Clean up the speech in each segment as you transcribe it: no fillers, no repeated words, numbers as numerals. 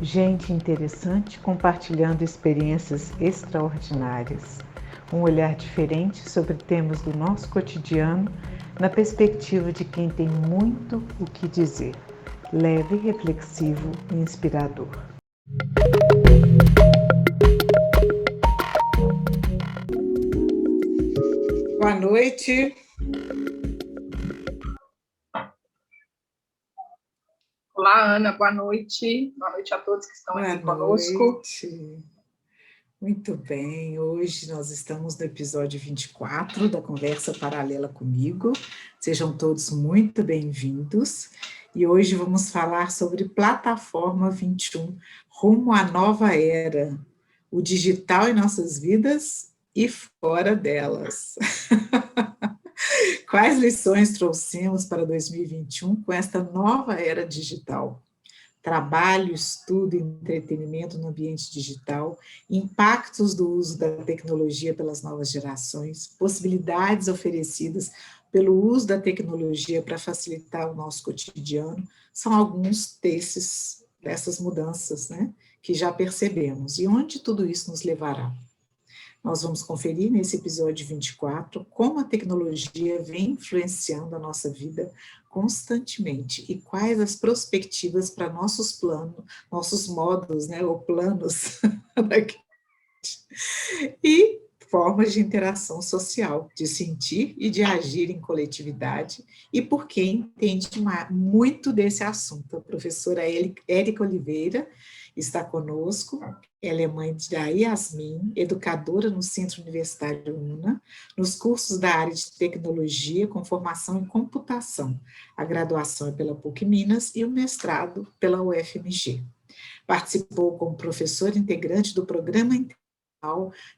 Gente interessante compartilhando experiências extraordinárias. Um olhar diferente sobre temas do nosso cotidiano, na perspectiva de quem tem muito o que dizer. Leve, reflexivo e inspirador. Boa noite. Olá, Ana, boa noite. Boa noite a todos que estão aqui conosco. Boa noite. Muito bem, hoje nós estamos no episódio 24 da Conversa Paralela comigo. Sejam todos muito bem-vindos. E hoje vamos falar sobre Plataforma 21, rumo à nova era, o digital em nossas vidas e fora delas. Quais lições trouxemos para 2021 com esta nova era digital? Trabalho, estudo e entretenimento no ambiente digital, impactos do uso da tecnologia pelas novas gerações, possibilidades oferecidas pelo uso da tecnologia para facilitar o nosso cotidiano, são alguns dessas mudanças, né, que já percebemos. E onde tudo isso nos levará? Nós vamos conferir nesse episódio 24 como a tecnologia vem influenciando a nossa vida constantemente e quais as perspectivas para nossos planos, nossos modos, né, ou planos, e formas de interação social, de sentir e de agir em coletividade, e por quem entende muito desse assunto. A professora Érica Oliveira está conosco. Ela é mãe da Yasmin, educadora no Centro Universitário UNA, nos cursos da área de tecnologia com formação em computação. A graduação é pela PUC Minas e o mestrado pela UFMG. Participou como professora integrante do Programa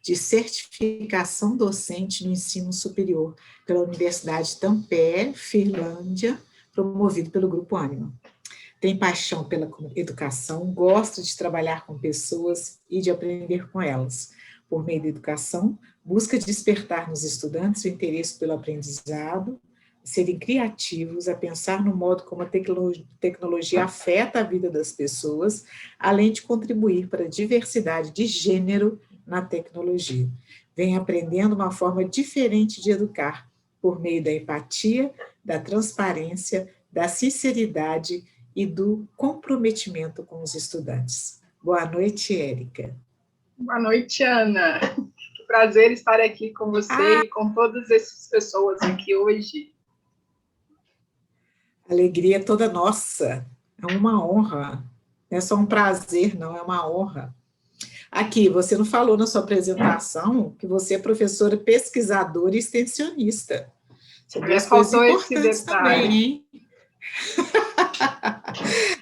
de Certificação Docente no Ensino Superior pela Universidade Tampere, Finlândia, promovido pelo Grupo Ânima. Tem paixão pela educação, gosta de trabalhar com pessoas e de aprender com elas. Por meio da educação, busca despertar nos estudantes o interesse pelo aprendizado, serem criativos, a pensar no modo como a tecnologia afeta a vida das pessoas, além de contribuir para a diversidade de gênero na tecnologia. Vem aprendendo uma forma diferente de educar, por meio da empatia, da transparência, da sinceridade e do comprometimento com os estudantes. Boa noite, Érica. Boa noite, Ana. Que prazer estar aqui com você e com todas essas pessoas aqui hoje. Alegria toda nossa. É uma honra. Não é só um prazer, não, é uma honra. Aqui, você não falou na sua apresentação que você é professora pesquisadora e extensionista. São duas coisas importantes também, hein?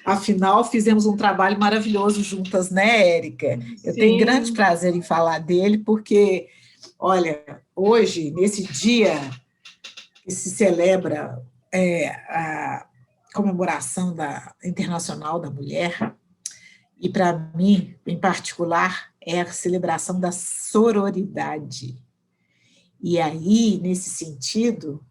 Afinal, fizemos um trabalho maravilhoso juntas, né, Érica? Eu tenho grande prazer em falar dele, porque, olha, hoje, nesse dia que se celebra a comemoração Internacional da Mulher, e para mim, em particular, é a celebração da sororidade. E aí, nesse sentido,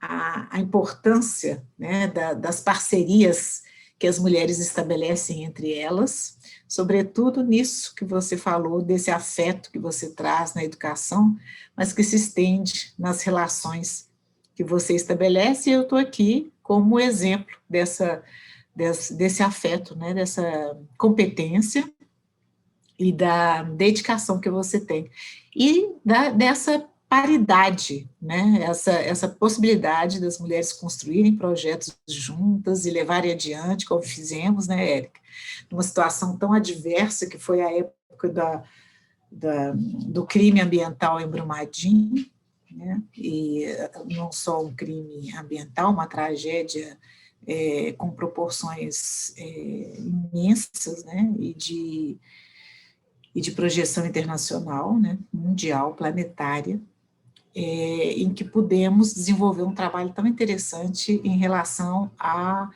a importância, né, das parcerias que as mulheres estabelecem entre elas, sobretudo nisso que você falou, desse afeto que você traz na educação, mas que se estende nas relações que você estabelece, e eu estou aqui como exemplo desse afeto, né, dessa competência e da dedicação que você tem, e dessa paridade, né? Essa possibilidade das mulheres construírem projetos juntas e levarem adiante, como fizemos, né, Érica? Numa situação tão adversa que foi a época do crime ambiental em Brumadinho, né? E não só um crime ambiental, uma tragédia com proporções imensas, né? E de projeção internacional, né, mundial, planetária, em que pudemos desenvolver um trabalho tão interessante em relação à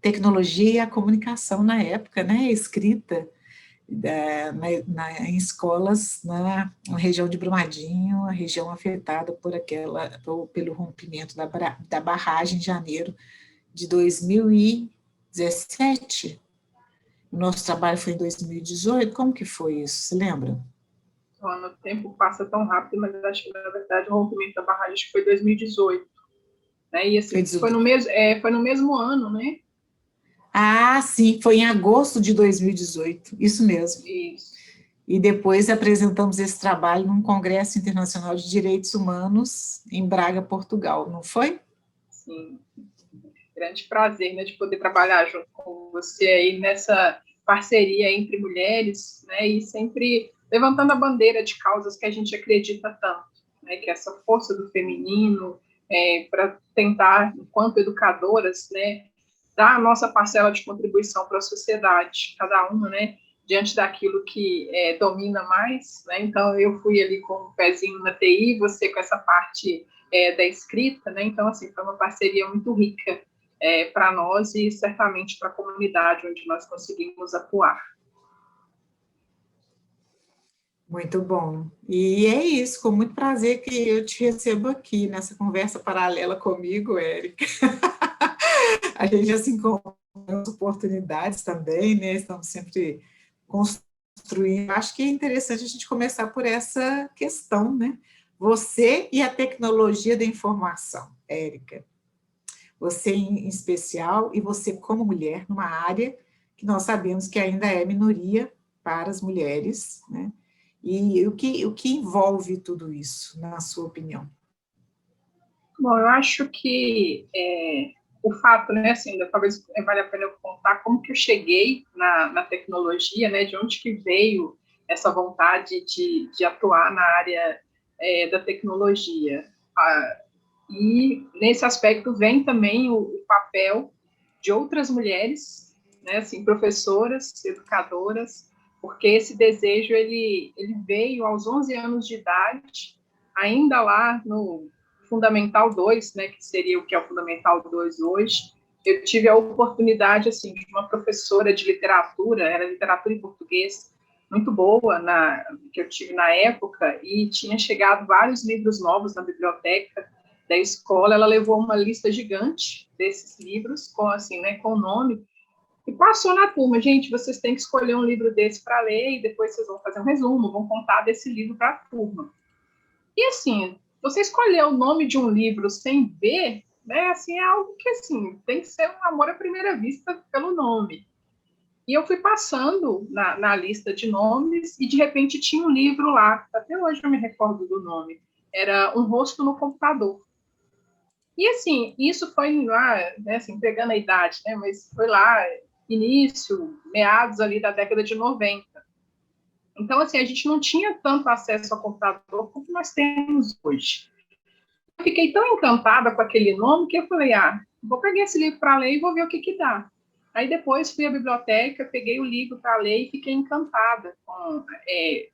tecnologia e à comunicação na época, né, escrita em escolas na região de Brumadinho, a região afetada pelo rompimento da barragem em janeiro de 2017, O nosso trabalho foi em 2018, como que foi isso? Você lembra? O tempo passa tão rápido, mas acho que, na verdade, o rompimento da barragem acho que foi 2018. Né? E, assim, foi no mesmo ano, né? Ah, sim, foi em agosto de 2018, isso mesmo. Isso. E depois apresentamos esse trabalho num Congresso Internacional de Direitos Humanos em Braga, Portugal, não foi? Sim. Grande prazer, né, de poder trabalhar junto com você aí nessa parceria entre mulheres, né, e sempre levantando a bandeira de causas que a gente acredita tanto, né, que é essa força do feminino, para tentar, enquanto educadoras, né, dar a nossa parcela de contribuição para a sociedade, cada uma, né, diante daquilo que domina mais, né, então eu fui ali com um pezinho na TI, você com essa parte da escrita, né, então, assim, foi uma parceria muito rica para nós e certamente para a comunidade onde nós conseguimos atuar. Muito bom. E é isso, com muito prazer que eu te recebo aqui nessa conversa paralela comigo, Érica. A gente já se encontra em oportunidades também, né? Estamos sempre construindo. Acho que é interessante a gente começar por essa questão, né? Você e a tecnologia da informação, Érica. Você em especial e você como mulher, numa área que nós sabemos que ainda é minoria para as mulheres, né? E o que envolve tudo isso, na sua opinião? Bom, eu acho que o fato, né, assim, talvez vale a pena eu contar como que eu cheguei na tecnologia, né, de onde que veio essa vontade de atuar na área da tecnologia. E nesse aspecto vem também o papel de outras mulheres, né, assim, professoras, educadoras, porque esse desejo ele veio aos 11 anos de idade, ainda lá no Fundamental 2, né, que seria o que é o Fundamental 2 hoje. Eu tive a oportunidade, assim, de uma professora de literatura, era literatura em português, muito boa, que eu tive na época, e tinha chegado vários livros novos na biblioteca da escola. Ela levou uma lista gigante desses livros, com, assim, né, com o nome, e passou na turma: gente, vocês têm que escolher um livro desse para ler, e depois vocês vão fazer um resumo, vão contar desse livro para a turma. E, assim, você escolher o nome de um livro sem ver, né, assim, é algo que, assim, tem que ser um amor à primeira vista pelo nome. E eu fui passando na lista de nomes e, de repente, tinha um livro lá, até hoje eu me recordo do nome, era Um Rosto no Computador. E, assim, isso foi lá, né, assim, pegando a idade, né, mas foi lá, início, meados ali da década de 90. Então, assim, a gente não tinha tanto acesso ao computador como nós temos hoje. Eu fiquei tão encantada com aquele nome que eu falei: vou pegar esse livro para ler e vou ver o que dá. Aí depois fui à biblioteca, peguei o livro para ler e fiquei encantada.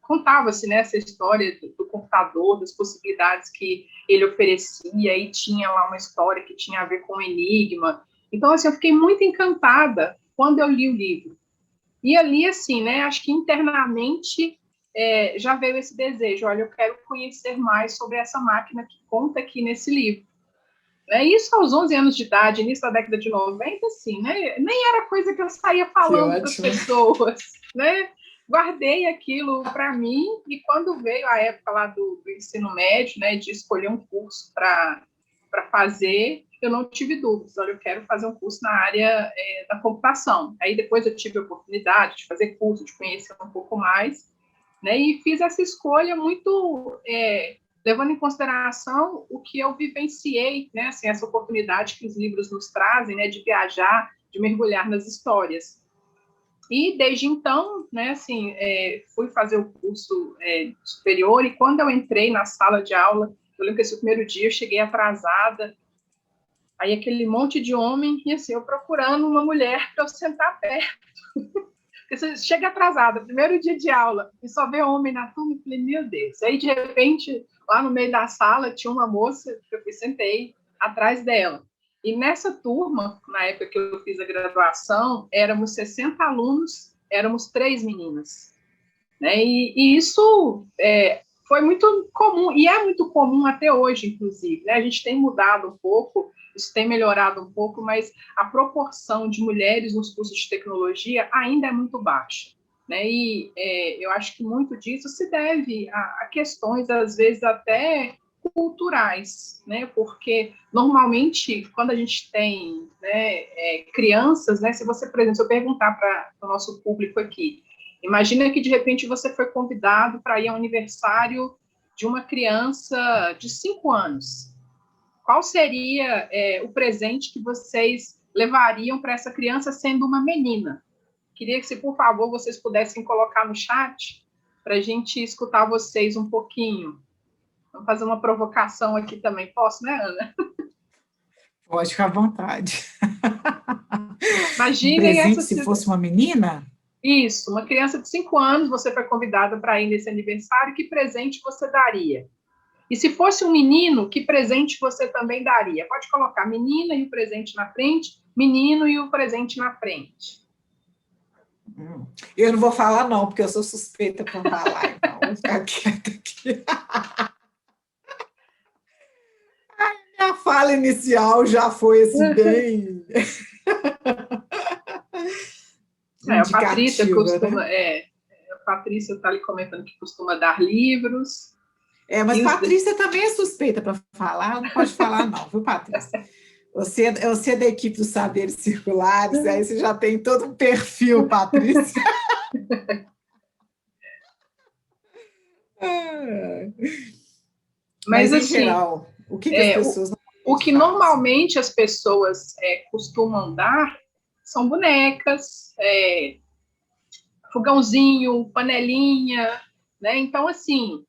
Contava-se, né, essa história do computador, das possibilidades que ele oferecia, e tinha lá uma história que tinha a ver com o enigma. Então, assim, eu fiquei muito encantada quando eu li o livro. E ali, assim, né, acho que internamente já veio esse desejo: olha, eu quero conhecer mais sobre essa máquina que conta aqui nesse livro. Isso aos 11 anos de idade, início da década de 90, assim, né, nem era coisa que eu saía falando para as pessoas, né? Guardei aquilo para mim, e quando veio a época lá do ensino médio, né, de escolher um curso para fazer, eu não tive dúvidas: olha, eu quero fazer um curso na área da computação. Aí depois eu tive a oportunidade de fazer curso, de conhecer um pouco mais, né, e fiz essa escolha muito levando em consideração o que eu vivenciei, né, assim, essa oportunidade que os livros nos trazem, né, de viajar, de mergulhar nas histórias. E desde então, né, assim, fui fazer o curso superior, e quando eu entrei na sala de aula, eu lembro que esse primeiro dia eu cheguei atrasada, aí aquele monte de homem, e assim, eu procurando uma mulher para eu sentar perto. Porque você chega atrasada, primeiro dia de aula, e só vê homem na turma, e falei: meu Deus. Aí, de repente, lá no meio da sala, tinha uma moça, que eu sentei atrás dela. E nessa turma, na época que eu fiz a graduação, éramos 60 alunos, éramos 3 meninas. Né? E isso foi muito comum, e é muito comum até hoje, inclusive. Né? A gente tem mudado um pouco isso tem melhorado um pouco, mas a proporção de mulheres nos cursos de tecnologia ainda é muito baixa, né? E eu acho que muito disso se deve a questões, às vezes, até culturais, né? Porque, normalmente, quando a gente tem, né, crianças, né, se você, por exemplo, se eu perguntar para o nosso público aqui, imagina que, de repente, você foi convidado para ir ao aniversário de uma criança de 5 anos. Qual seria o presente que vocês levariam para essa criança sendo uma menina? Queria que, se por favor, vocês pudessem colocar no chat para a gente escutar vocês um pouquinho. Vamos fazer uma provocação aqui também. Posso, né, Ana? Pode ficar à vontade. Um Imaginem presente essa se fosse uma menina? Isso, uma criança de 5 anos, você foi convidada para ir nesse aniversário, que presente você daria? E se fosse um menino, que presente você também daria? Pode colocar menina e o presente na frente, menino e o presente na frente. Eu não vou falar, não, porque eu sou suspeita para falar, então vou ficar quieta aqui. A fala inicial já foi assim, bem A Patrícia indicativa, costuma, né? a Patrícia está ali comentando que costuma dar livros. Mas Patrícia também é suspeita para falar, não pode falar, não, viu, Patrícia? Você é da equipe dos saberes circulares, aí você já tem todo um perfil, Patrícia. Mas, em assim, geral, o que as pessoas o que fazem? normalmente as pessoas costumam dar são bonecas, fogãozinho, panelinha, né? Então, assim,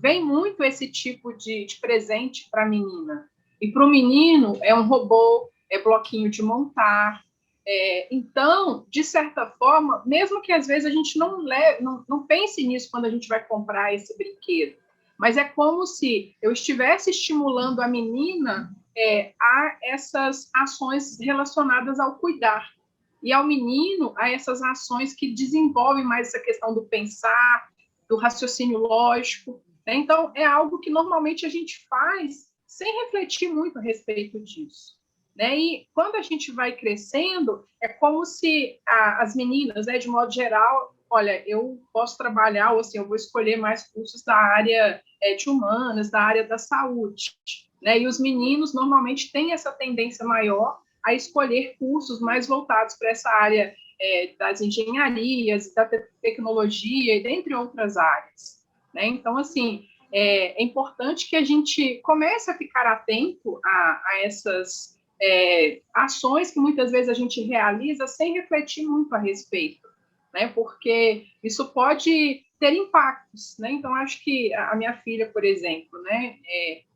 vem muito esse tipo de presente para a menina. E para o menino é um robô, é bloquinho de montar. Então, de certa forma, mesmo que às vezes a gente não pense nisso quando a gente vai comprar esse brinquedo, mas é como se eu estivesse estimulando a menina a essas ações relacionadas ao cuidar. E ao menino, a essas ações que desenvolvem mais essa questão do pensar, do raciocínio lógico. Né? Então, é algo que normalmente a gente faz sem refletir muito a respeito disso. Né? E quando a gente vai crescendo, é como se as meninas, né, de modo geral, olha, eu posso trabalhar, ou assim, eu vou escolher mais cursos da área de humanas, da área da saúde. Né? E os meninos normalmente têm essa tendência maior a escolher cursos mais voltados para essa área das engenharias, da tecnologia e dentre outras áreas. Né? Então, assim, é importante que a gente comece a ficar atento a essas ações que muitas vezes a gente realiza sem refletir muito a respeito, né? Porque isso pode ter impactos, né? Então, acho que a minha filha, por exemplo, né?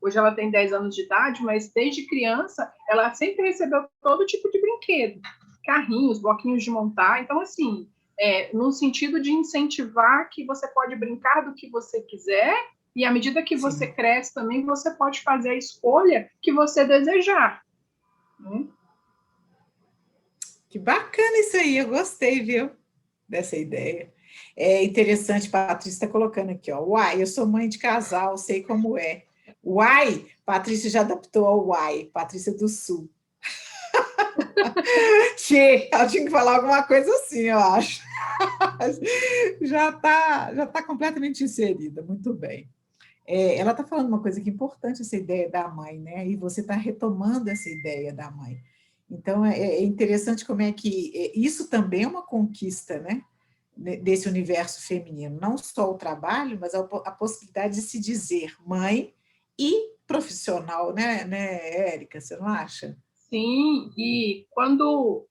Hoje ela tem 10 anos de idade, mas desde criança ela sempre recebeu todo tipo de brinquedo, carrinhos, bloquinhos de montar. Então, assim, no sentido de incentivar que você pode brincar do que você quiser e à medida que você cresce também, você pode fazer a escolha que você desejar. Que bacana isso aí, eu gostei, viu, dessa ideia. É interessante, Patrícia está colocando aqui, ó. Uai, eu sou mãe de casal, sei como é. Uai, Patrícia já adaptou ao uai, Patrícia do Sul. Che, ela tinha que falar alguma coisa assim, eu acho. Já tá completamente inserida, muito bem. Ela está falando uma coisa que é importante, essa ideia da mãe, né? E você está retomando essa ideia da mãe. Então, é interessante como é que isso também é uma conquista, né? Desse universo feminino. Não só o trabalho, mas a possibilidade de se dizer mãe e profissional, né, Érica? Você não acha? Sim, e quando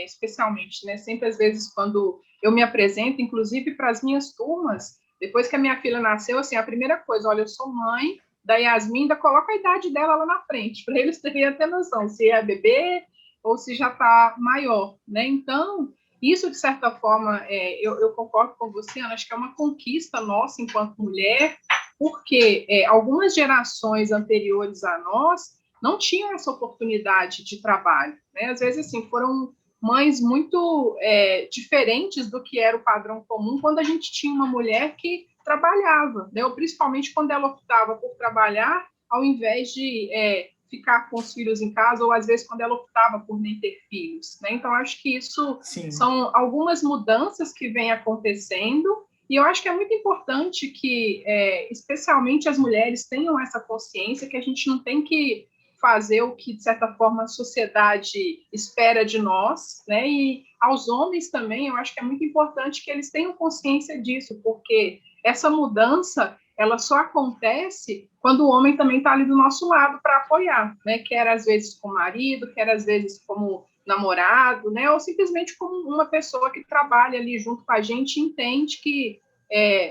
especialmente, né, sempre às vezes quando eu me apresento, inclusive para as minhas turmas, depois que a minha filha nasceu, assim, a primeira coisa, olha, eu sou mãe da Yasmin, ainda coloca a idade dela lá na frente, para eles terem até noção se é bebê ou se já está maior, né? Então, isso, de certa forma, eu concordo com você, Ana, acho que é uma conquista nossa enquanto mulher, porque algumas gerações anteriores a nós não tinham essa oportunidade de trabalho. Né? Às vezes, assim, foram mães muito diferentes do que era o padrão comum quando a gente tinha uma mulher que trabalhava, né? Ou principalmente quando ela optava por trabalhar, ao invés de ficar com os filhos em casa, ou às vezes quando ela optava por nem ter filhos, né? Então, acho que isso Sim. são algumas mudanças que vêm acontecendo, e eu acho que é muito importante que, especialmente as mulheres, tenham essa consciência que a gente não tem que fazer o que, de certa forma, a sociedade espera de nós, né? E aos homens também, eu acho que é muito importante que eles tenham consciência disso, porque essa mudança, ela só acontece quando o homem também está ali do nosso lado para apoiar, né? Quer às vezes como marido, quer às vezes como namorado, né? Ou simplesmente como uma pessoa que trabalha ali junto com a gente e entende que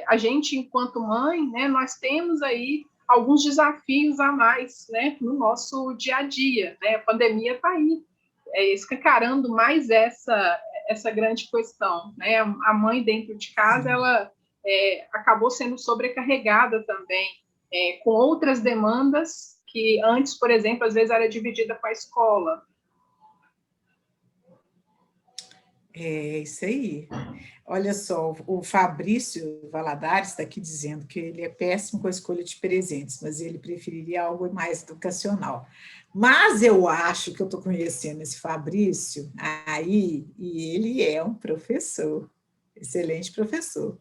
a gente, enquanto mãe, né, nós temos aí alguns desafios a mais, né, no nosso dia a dia, né? A pandemia está aí, escancarando mais essa grande questão, né? A mãe dentro de casa, ela acabou sendo sobrecarregada também, com outras demandas que antes, por exemplo, às vezes era dividida com a escola. É isso aí. Olha só, o Fabrício Valadares está aqui dizendo que ele é péssimo com a escolha de presentes, mas ele preferiria algo mais educacional. Mas eu acho que eu estou conhecendo esse Fabrício aí, e ele é um professor, excelente professor.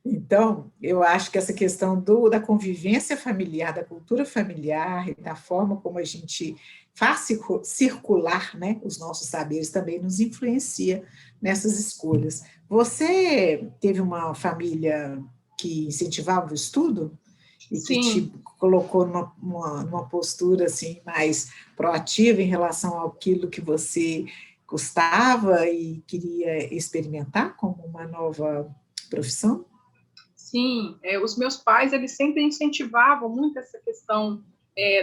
Então, eu acho que essa questão da convivência familiar, da cultura familiar e da forma como a gente faz circular, né, os nossos saberes também nos influencia nessas escolhas. Você teve uma família que incentivava o estudo e que te Sim. colocou numa postura assim, mais proativa em relação àquilo que você gostava e queria experimentar como uma nova profissão? Sim, os meus pais, eles sempre incentivavam muito essa questão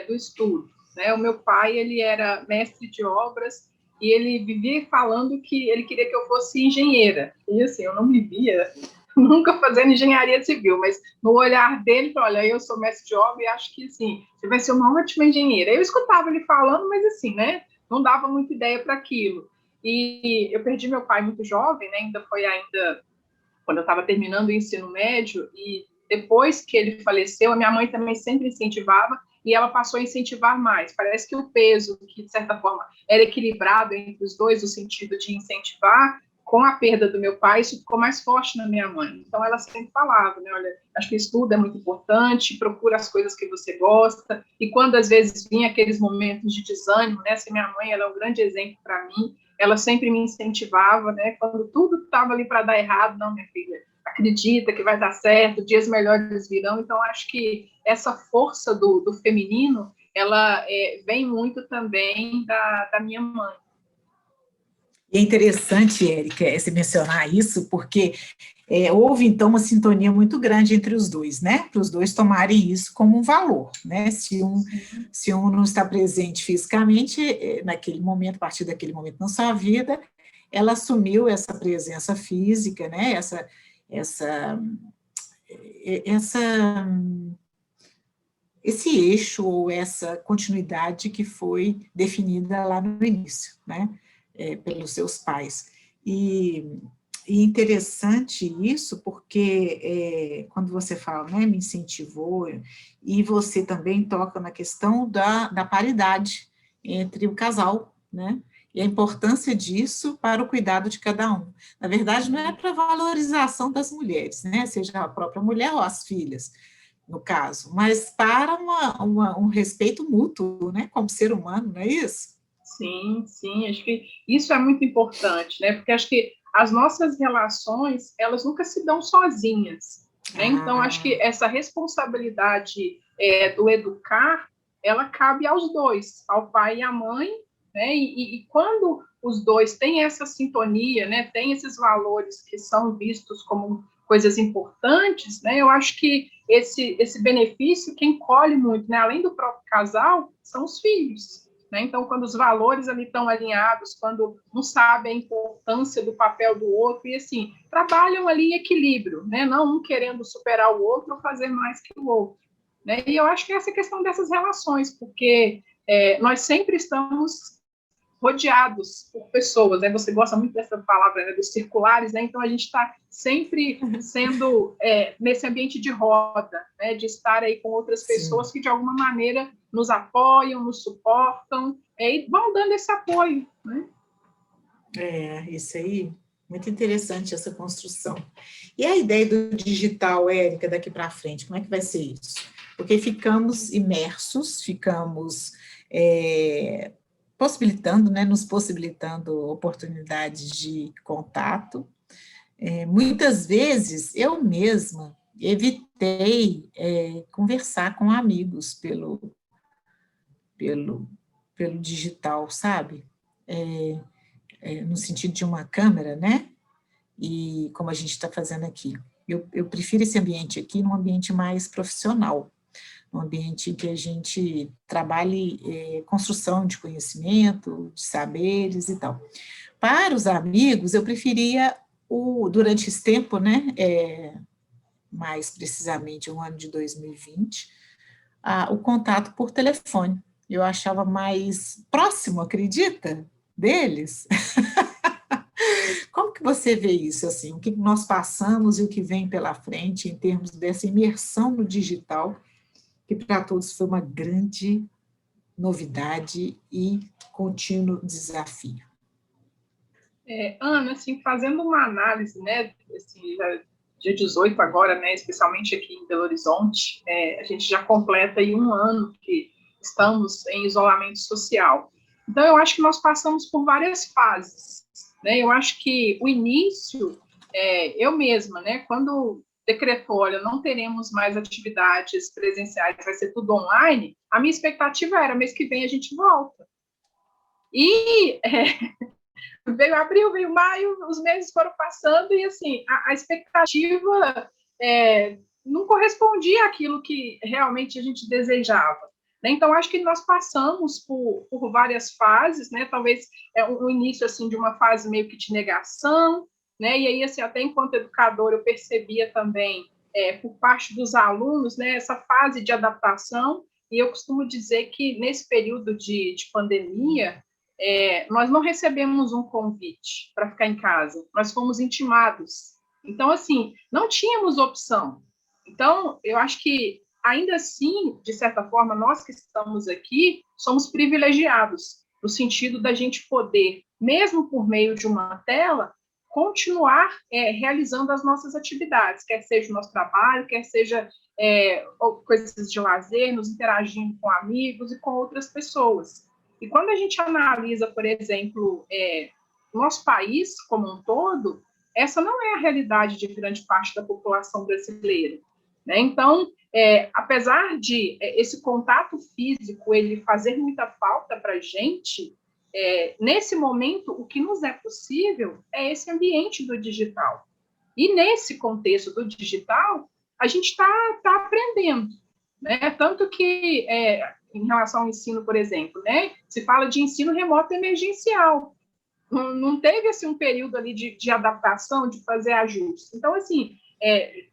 do estudo, né? O meu pai, ele era mestre de obras e ele vivia falando que ele queria que eu fosse engenheira. E assim, eu não me via nunca fazendo engenharia civil, mas no olhar dele, olha, eu sou mestre de obra e acho que, assim, você vai ser uma ótima engenheira. Eu escutava ele falando, mas assim, né? Não dava muita ideia para aquilo. E eu perdi meu pai muito jovem, né? Ainda foi quando eu estava terminando o ensino médio, e depois que ele faleceu, a minha mãe também sempre incentivava, e ela passou a incentivar mais. Parece que o peso, que de certa forma era equilibrado entre os dois, no sentido de incentivar, com a perda do meu pai, isso ficou mais forte na minha mãe. Então, ela sempre falava, né, olha, acho que estudo é muito importante, procura as coisas que você gosta, e quando às vezes vinha aqueles momentos de desânimo, né, se minha mãe, ela é um grande exemplo para mim, ela sempre me incentivava, né? Quando tudo estava ali para dar errado, não, minha filha, acredita que vai dar certo, dias melhores virão. Então, acho que essa força do feminino, ela vem muito também da minha mãe. E é interessante, Érica, você mencionar isso, porque houve, então, uma sintonia muito grande entre os dois, né? Para os dois tomarem isso como um valor, né? Se um não está presente fisicamente, naquele momento, a partir daquele momento na sua vida, ela assumiu essa presença física, né? Esse eixo ou essa continuidade que foi definida lá no início, né? Pelos seus pais. E interessante isso, porque quando você fala, né, me incentivou, e você também toca na questão da paridade entre o casal, né? E a importância disso para o cuidado de cada um. Na verdade, não é para a valorização das mulheres, né? Seja a própria mulher ou as filhas, no caso, mas para um respeito mútuo, né? Como ser humano, não é isso? Sim, sim, acho que isso é muito importante, né? Porque acho que as nossas relações, elas nunca se dão sozinhas, né? Então, acho que essa responsabilidade do educar, ela cabe aos dois, ao pai e à mãe, né? E quando os dois têm essa sintonia, né? Têm esses valores que são vistos como coisas importantes, né? Eu acho que esse benefício, quem colhe muito, né? Além do próprio casal, são os filhos, né? Então, quando os valores ali estão alinhados, quando um sabe a importância do papel do outro, e assim, trabalham ali em equilíbrio, né? Não um querendo superar o outro ou fazer mais que o outro, né? E eu acho que essa questão dessas relações, porque nós sempre estamos rodeados por pessoas, né? Você gosta muito dessa palavra, né, dos circulares, né? Então a gente está sempre sendo nesse ambiente de roda, né? De estar aí com outras pessoas que de alguma maneira nos apoiam, nos suportam, e vão dando esse apoio, né? Isso aí, muito interessante essa construção. E a ideia do digital, Érica, daqui para frente, como é que vai ser isso? Porque ficamos imersos, ficamos possibilitando, né, nos possibilitando oportunidades de contato. Muitas vezes, eu mesma evitei conversar com amigos pelo digital, sabe? No sentido de uma câmera, né? E como a gente está fazendo aqui. Eu prefiro esse ambiente aqui num ambiente mais profissional, um ambiente em que a gente trabalhe construção de conhecimento, de saberes e tal. Para os amigos, eu preferia, durante esse tempo, né, mais precisamente o ano de 2020, o contato por telefone. Eu achava mais próximo, acredita, deles. Como que você vê isso, assim, o que nós passamos e o que vem pela frente em termos dessa imersão no digital, que para todos foi uma grande novidade e contínuo desafio? Ana, assim, fazendo uma análise, né, assim, dia 18 agora, né, especialmente aqui em Belo Horizonte, a gente já completa aí um ano que estamos em isolamento social. Então, eu acho que nós passamos por várias fases, né, eu acho que o início, eu mesma, né, quando decretou, olha, não teremos mais atividades presenciais, vai ser tudo online, a minha expectativa era, mês que vem a gente volta. E veio abril, veio maio, os meses foram passando e, assim, a expectativa não correspondia àquilo que realmente a gente desejava. Né? Então, acho que nós passamos por várias fases, né? Talvez um início, assim, de uma fase meio que de negação, né? E aí, assim, até enquanto educadora, eu percebia também, por parte dos alunos, né, essa fase de adaptação, e eu costumo dizer que nesse período de pandemia, nós não recebemos um convite para ficar em casa, nós fomos intimados. Então, assim, não tínhamos opção. Então, eu acho que, ainda assim, de certa forma, nós que estamos aqui, somos privilegiados, no sentido da gente poder, mesmo por meio de uma tela, continuar realizando as nossas atividades, quer seja o nosso trabalho, quer seja coisas de lazer, nos interagindo com amigos e com outras pessoas. E quando a gente analisa, por exemplo, o nosso país como um todo, essa não é a realidade de grande parte da população brasileira. Né? Então, apesar de esse contato físico ele fazer muita falta para a gente, nesse momento, o que nos é possível é esse ambiente do digital. E nesse contexto do digital, a gente está aprendendo. Né? Tanto que, em relação ao ensino, por exemplo, né, se fala de ensino remoto emergencial. Não teve assim, um período ali de adaptação, de fazer ajustes. Então, assim,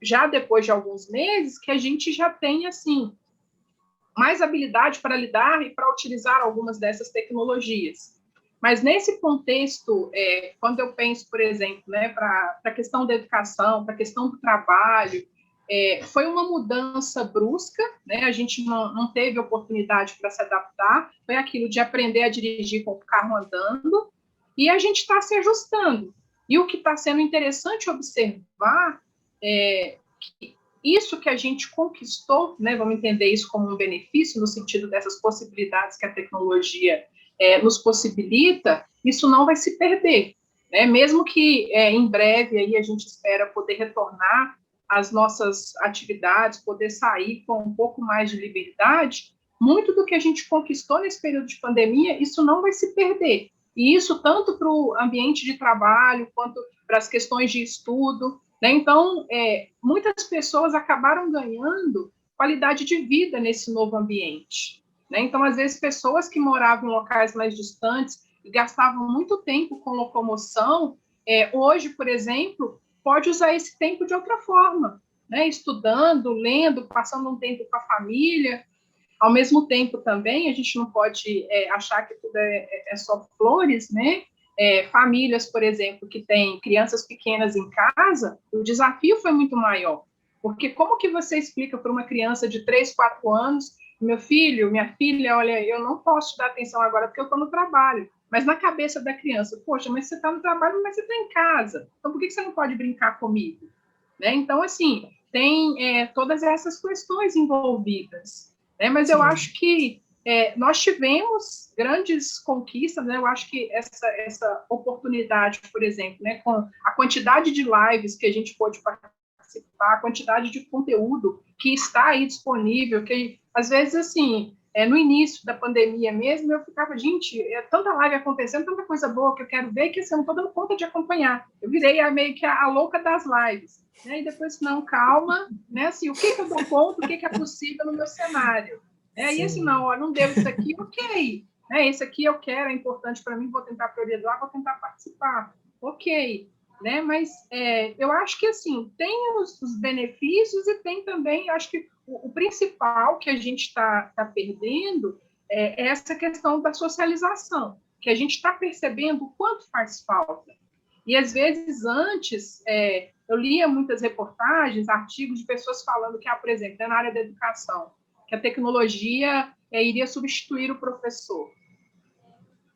já depois de alguns meses, que a gente já tem assim, mais habilidade para lidar e para utilizar algumas dessas tecnologias. Mas nesse contexto, quando eu penso, por exemplo, né, para a questão da educação, para a questão do trabalho, foi uma mudança brusca, né? A gente não teve oportunidade para se adaptar, foi aquilo de aprender a dirigir com o carro andando, e a gente está se ajustando. E o que está sendo interessante observar é que isso que a gente conquistou, né, vamos entender isso como um benefício, no sentido dessas possibilidades que a tecnologia nos possibilita, isso não vai se perder. Né? Mesmo que em breve aí a gente espera poder retornar às nossas atividades, poder sair com um pouco mais de liberdade, muito do que a gente conquistou nesse período de pandemia, isso não vai se perder. E isso tanto para o ambiente de trabalho, quanto para as questões de estudo. Né? Então, muitas pessoas acabaram ganhando qualidade de vida nesse novo ambiente. Né? Então, às vezes, pessoas que moravam em locais mais distantes e gastavam muito tempo com locomoção, hoje, por exemplo, pode usar esse tempo de outra forma, né? Estudando, lendo, passando um tempo com a família. Ao mesmo tempo também, a gente não pode achar que tudo é só flores, né? Famílias, por exemplo, que têm crianças pequenas em casa, o desafio foi muito maior, porque como que você explica para uma criança de 3, 4 anos, meu filho, minha filha, olha, eu não posso te dar atenção agora porque eu estou no trabalho, mas na cabeça da criança, poxa, mas você está no trabalho, mas você está em casa, então por que você não pode brincar comigo? Né? Então, assim, tem todas essas questões envolvidas, né? Mas eu acho que nós tivemos grandes conquistas, né? Eu acho que essa oportunidade, por exemplo, né, com a quantidade de lives que a gente pôde participar, a quantidade de conteúdo que está aí disponível, que às vezes, assim, no início da pandemia mesmo, eu ficava, gente, tanta live acontecendo, tanta coisa boa que eu quero ver, que assim, eu não estou dando conta de acompanhar. Eu virei meio que a louca das lives. Né? E depois, não, calma, né? Assim, o que eu dou conta, o que é possível no meu cenário. E assim, não, ó, não deu isso aqui, ok. Esse aqui eu quero, é importante para mim, vou tentar priorizar, vou tentar participar. Ok. Né? Mas eu acho que, assim, tem os benefícios e tem também, acho que o principal que a gente está perdendo é essa questão da socialização, que a gente está percebendo o quanto faz falta. E, às vezes, antes, eu lia muitas reportagens, artigos de pessoas falando que, por exemplo, na área da educação, que a tecnologia iria substituir o professor.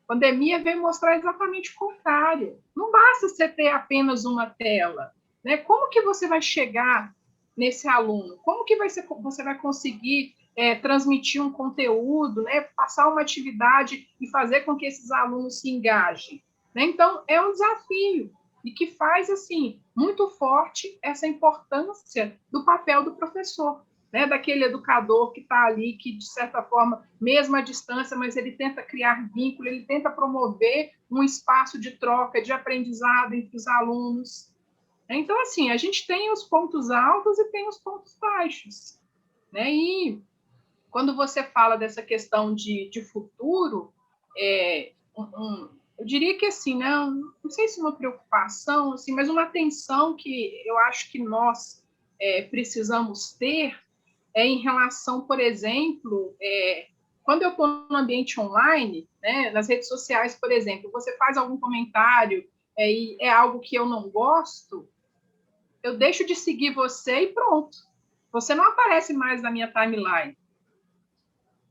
A pandemia veio mostrar exatamente o contrário. Não basta você ter apenas uma tela. Né? Como que você vai chegar nesse aluno? Como que você vai conseguir transmitir um conteúdo, né? Passar uma atividade e fazer com que esses alunos se engajem? Né? Então, é um desafio e que faz, assim, muito forte essa importância do papel do professor. Né, daquele educador que está ali, que, de certa forma, mesmo à distância, mas ele tenta criar vínculo, ele tenta promover um espaço de troca, de aprendizado entre os alunos. Então, assim, a gente tem os pontos altos e tem os pontos baixos. Né? E quando você fala dessa questão de futuro, eu diria que, assim, né, não sei se uma preocupação, assim, mas uma atenção que eu acho que nós precisamos ter em relação, por exemplo, quando eu estou no ambiente online, né, nas redes sociais, por exemplo, você faz algum comentário e é algo que eu não gosto, eu deixo de seguir você e pronto. Você não aparece mais na minha timeline.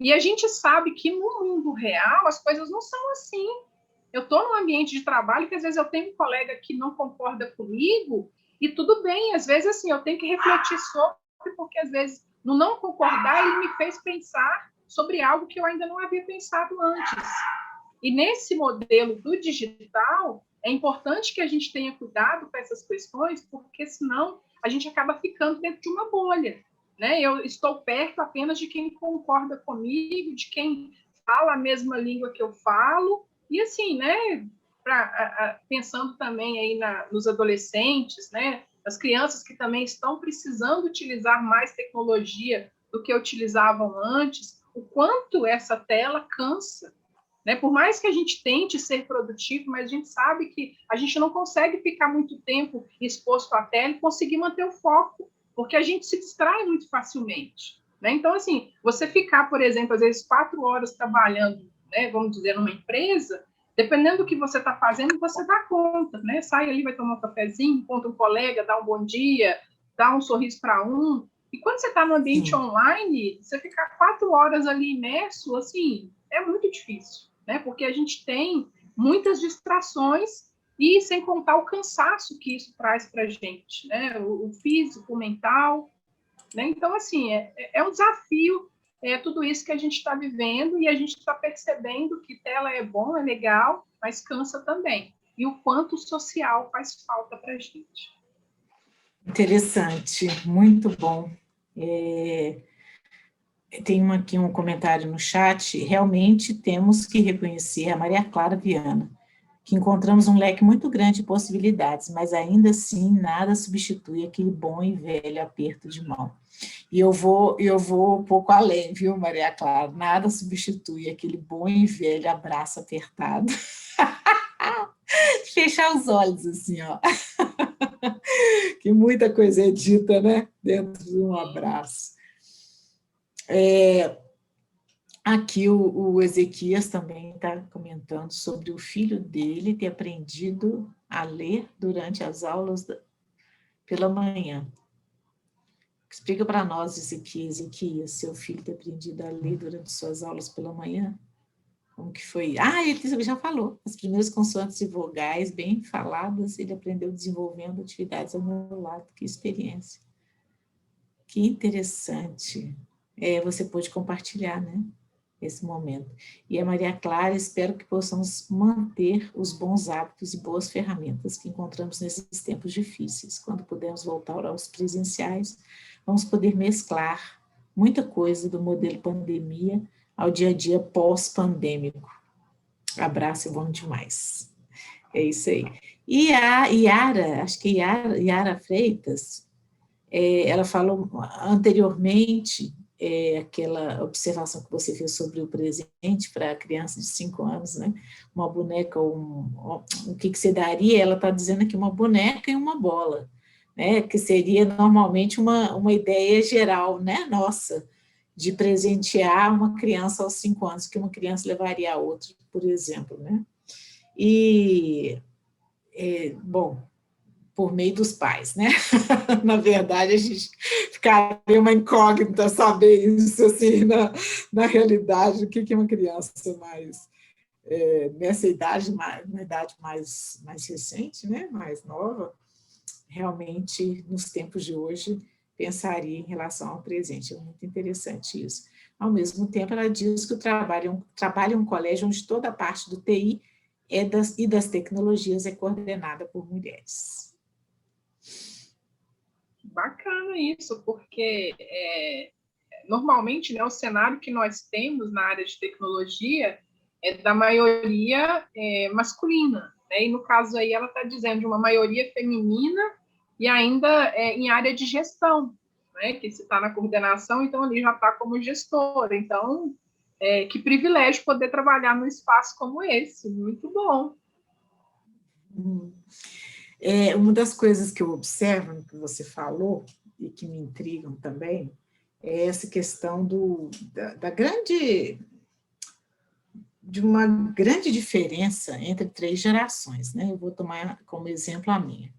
E a gente sabe que no mundo real as coisas não são assim. Eu estou num ambiente de trabalho que às vezes eu tenho um colega que não concorda comigo e tudo bem, às vezes assim, eu tenho que refletir sobre, porque às vezes no não concordar, ele me fez pensar sobre algo que eu ainda não havia pensado antes. E nesse modelo do digital, é importante que a gente tenha cuidado com essas questões, porque senão a gente acaba ficando dentro de uma bolha. Né? Eu estou perto apenas de quem concorda comigo, de quem fala a mesma língua que eu falo, e assim, né, pensando também aí nos adolescentes, né, as crianças que também estão precisando utilizar mais tecnologia do que utilizavam antes, o quanto essa tela cansa. Né? Por mais que a gente tente ser produtivo, mas a gente sabe que a gente não consegue ficar muito tempo exposto à tela e conseguir manter o foco, porque a gente se distrai muito facilmente. Né? Então, assim, você ficar, por exemplo, às vezes 4 horas trabalhando, né, vamos dizer, numa empresa, dependendo do que você está fazendo, você dá conta, né? Sai ali, vai tomar um cafezinho, encontra um colega, dá um bom dia, dá um sorriso para um. E quando você está no ambiente online, você ficar 4 horas ali imerso, assim, é muito difícil, né? Porque a gente tem muitas distrações e sem contar o cansaço que isso traz para a gente, né? O físico, o mental, né? Então, assim, é um desafio tudo isso que a gente está vivendo e a gente está percebendo que tela é bom, é legal, mas cansa também. E o quanto o social faz falta para a gente. Interessante, muito bom. Tem aqui um comentário no chat. Realmente temos que reconhecer a Maria Clara Viana, que encontramos um leque muito grande de possibilidades, mas ainda assim nada substitui aquele bom e velho aperto de mão. E eu vou um pouco além, viu, Maria Clara? Nada substitui aquele bom e velho abraço apertado. Fechar os olhos, assim, ó. Que muita coisa é dita, né? Dentro de um abraço. Aqui o Ezequias também está comentando sobre o filho dele ter aprendido a ler durante as aulas pela manhã. Explica para nós, Ezequias, seu filho ter aprendido a ler durante suas aulas pela manhã. Como que foi? Ele já falou. As primeiras consoantes e vogais bem faladas, ele aprendeu desenvolvendo atividades ao meu lado. Que experiência. Que interessante. Você pôde compartilhar, né? Esse momento. E a Maria Clara, espero que possamos manter os bons hábitos e boas ferramentas que encontramos nesses tempos difíceis. Quando pudermos voltar aos presenciais, vamos poder mesclar muita coisa do modelo pandemia ao dia a dia pós-pandêmico. Abraço, bom demais. É isso aí. E a Yara, acho que Yara Freitas, ela falou anteriormente, aquela observação que você fez sobre o presente para a criança de 5 anos, né? Uma boneca, o que você daria? Ela está dizendo aqui uma boneca e uma bola, né? Que seria normalmente uma ideia geral, né? Nossa, de presentear uma criança aos 5 anos, que uma criança levaria a outra, por exemplo, né? E, bom, por meio dos pais, né? Na verdade, a gente ficaria uma incógnita saber isso, assim, na realidade, o que é uma criança mais, nessa idade, uma idade mais recente, né? Mais nova, realmente, nos tempos de hoje, pensaria em relação ao presente. É muito interessante isso. Ao mesmo tempo, ela diz que o trabalho é um colégio onde toda a parte do TI e das tecnologias é coordenada por mulheres. Bacana isso, porque normalmente, né, o cenário que nós temos na área de tecnologia é da maioria masculina, né? E no caso aí ela está dizendo de uma maioria feminina e ainda em área de gestão, né? Que se está na coordenação, então ali já está como gestora. Então, que privilégio poder trabalhar num espaço como esse, muito bom. Uma das coisas que eu observo no que você falou e que me intrigam também é essa questão de uma grande diferença entre 3 gerações, né? Eu vou tomar como exemplo a minha,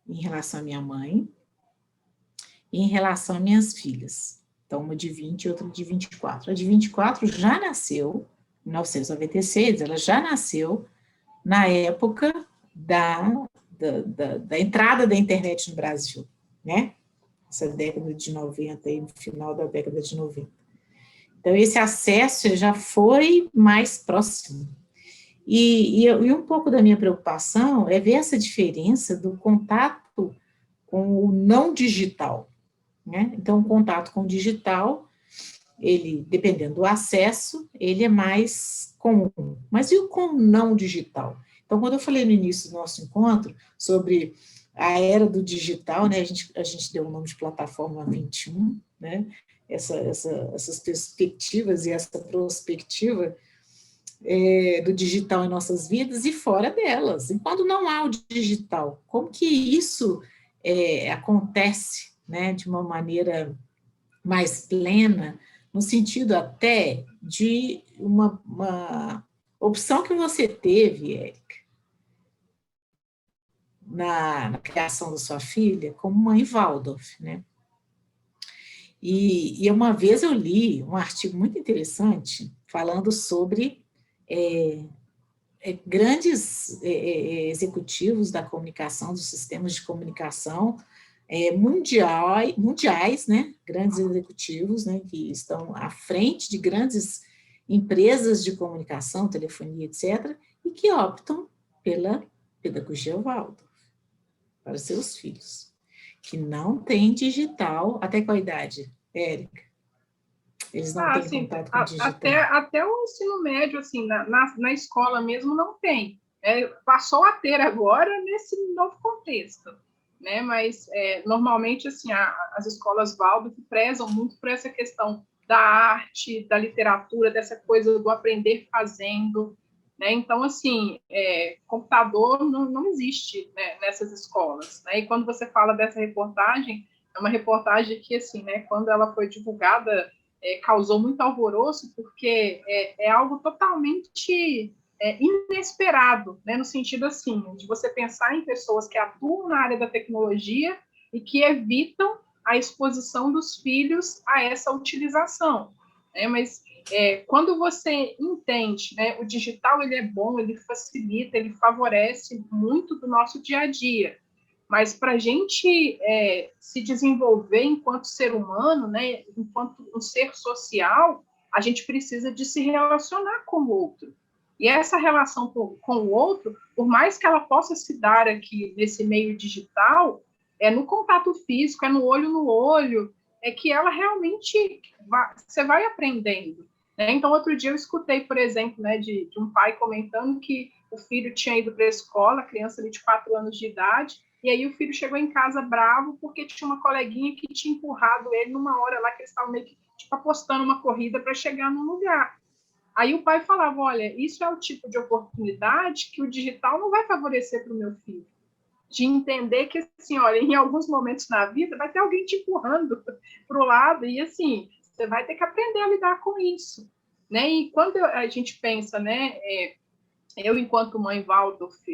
em relação à minha mãe e em relação às minhas filhas. Então, uma de 20 e outra de 24. A de 24 já nasceu, em 1996, ela já nasceu na época da entrada da internet no Brasil, né? Essa década de 90 e no final da década de 90. Então, esse acesso já foi mais próximo. E um pouco da minha preocupação é ver essa diferença do contato com o não digital, né? Então, o contato com o digital, ele, dependendo do acesso, ele é mais comum. Mas e o com o não digital? Então, quando eu falei no início do nosso encontro sobre a era do digital, né, a gente deu o nome de plataforma 21, né, essas perspectivas e essa prospectiva do digital em nossas vidas e fora delas. E quando não há o digital, como que isso acontece, né, de uma maneira mais plena, no sentido até de uma opção que você teve, Érica, na criação da sua filha, como mãe Waldorf, né? E uma vez eu li um artigo muito interessante falando sobre grandes executivos da comunicação, dos sistemas de comunicação mundiais, né? Grandes executivos, né? Que estão à frente de grandes empresas de comunicação, telefonia, etc., e que optam pela pedagogia Waldorf para seus filhos, que não têm digital. Até qual idade, Érica? Eles não têm Assim, contato com o digital. Até o ensino médio, assim, na escola mesmo não tem. Passou a ter agora nesse novo contexto, né? Mas normalmente, assim, as escolas Waldorf prezam muito por essa questão da arte, da literatura, dessa coisa do aprender fazendo, né? Então, assim, computador não existe, né, nessas escolas, né? E quando você fala dessa reportagem, é uma reportagem que, assim, né, quando ela foi divulgada causou muito alvoroço, porque é algo totalmente inesperado, né, no sentido assim, de você pensar em pessoas que atuam na área da tecnologia e que evitam a exposição dos filhos a essa utilização. Né? Mas quando você entende, né, o digital ele é bom, ele facilita, ele favorece muito do nosso dia a dia. Mas para a gente se desenvolver enquanto ser humano, né, enquanto um ser social, a gente precisa de se relacionar com o outro. E essa relação com o outro, por mais que ela possa se dar aqui nesse meio digital, é no contato físico, é no olho, é que ela realmente você vai aprendendo. Né? Então, outro dia eu escutei, por exemplo, né, de um pai comentando que o filho tinha ido para a escola, criança ali de 4 anos de idade, e aí o filho chegou em casa bravo porque tinha uma coleguinha que tinha empurrado ele numa hora lá que eles estavam meio que tipo, apostando uma corrida para chegar num lugar. Aí o pai falava, olha, isso é o tipo de oportunidade que o digital não vai favorecer para o meu filho. De entender que, assim, olha, em alguns momentos na vida vai ter alguém te empurrando para o lado e, assim, você vai ter que aprender a lidar com isso. Né? E quando a gente pensa, né, eu, enquanto mãe Waldorf,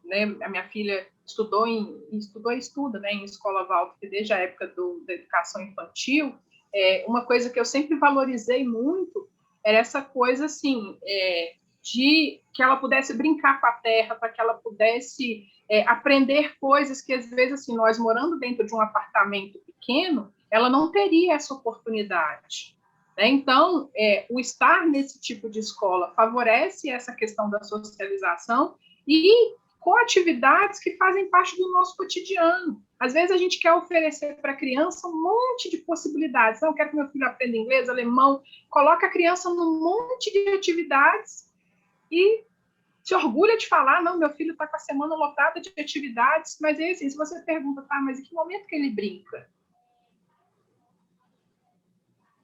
né, a minha filha estuda e estuda, né, em escola Waldorf desde a época da educação infantil, uma coisa que eu sempre valorizei muito era essa coisa, assim, de que ela pudesse brincar com a terra, para que ela pudesse aprender coisas que, às vezes, assim, nós morando dentro de um apartamento pequeno, ela não teria essa oportunidade. Né? Então, o estar nesse tipo de escola favorece essa questão da socialização e com atividades que fazem parte do nosso cotidiano. Às vezes a gente quer oferecer para a criança um monte de possibilidades. Não, eu quero que meu filho aprenda inglês, alemão. Coloca a criança num monte de atividades e se orgulha de falar, não, meu filho está com a semana lotada de atividades, mas é assim, se você pergunta, tá, mas em que momento que ele brinca?